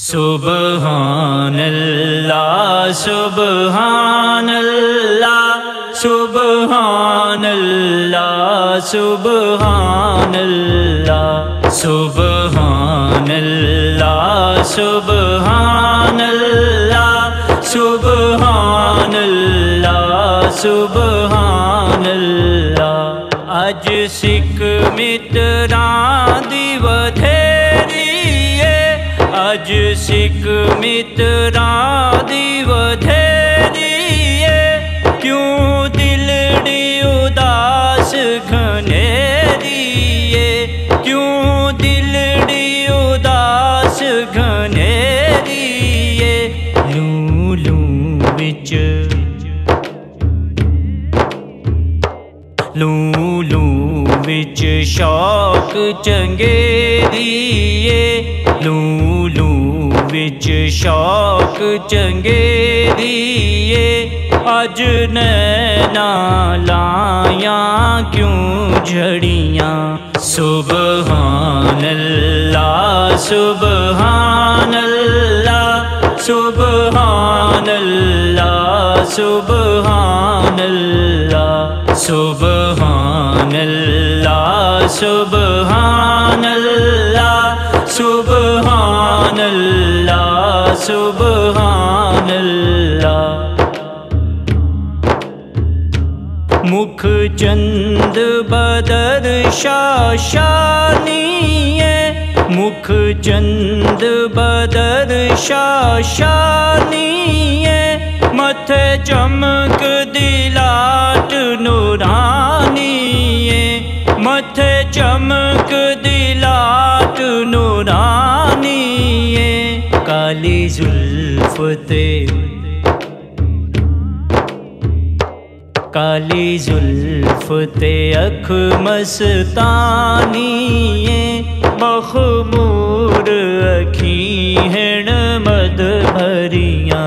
سبحان اللہ سبحان اللہ سبحان اللہ سبحان اللہ سبحان اللہ سبحان اللہ سبحان اللہ سبحان اللہ اج سکھ متراں دی ودھیری اج سکھ متراں دی ودھیری کیوں دلڑی اداس گھنیری کیوں دلڑی اداس گھنیری لوں لوں وچ لوں لوں وچ شوق چنگیری لوں لوں وچ شوق چنگیری اج نینا لایاں کیوں جھڑیاں سبحان اللہ سبحان اللہ سبحان اللہ سبحان اللہ سبحان اللہ سبحان اللہ سبحان اللہ سبحان اللہ مکھ چند بدر شاشانی مکھ چند بدر شاشانی متھے چمک دلاٹ نورانی متھے چمک دلاٹ نورانی کالی زلف تے کالی زلف تے اکھ مستانی مخمور اکھی ہن مد بھریاں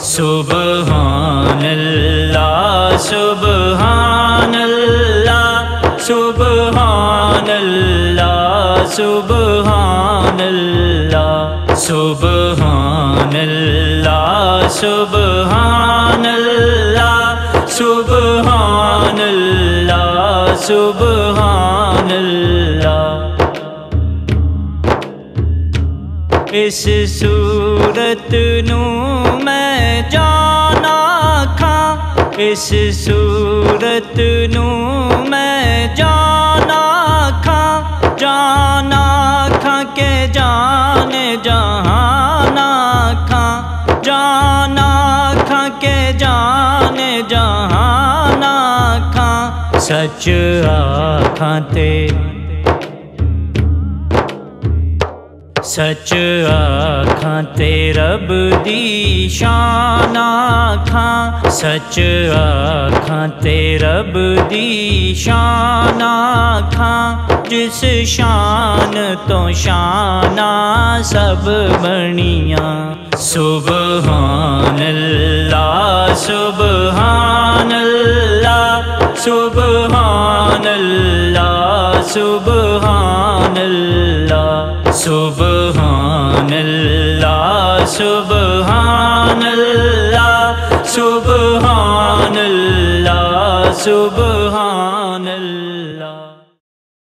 سبحان اللہ سبحان اللہ سبحان اللہ سبحان اللہ سبحان اللہ سبحان اللہ سبحان اللہ سبحان اللہ اس صورت نوں میں جانا کھاں اس صورت نوں میں جانا کھاں جانا کھاں کہ جان جہانا کھاں جانا کھاں کہ جان جہانا کھاں سچ آکھاں تے سچ آکھاں تے رب دی شان آکھاں سچ آکھاں تے رب دی شان آکھاں جس شان تو شاناں سب بنیاں سبحان اللہ سبحان اللہ سبحان اللہ سبحان اللہ سبحان اللہ سبحان اللہ سبحان اللہ سبحان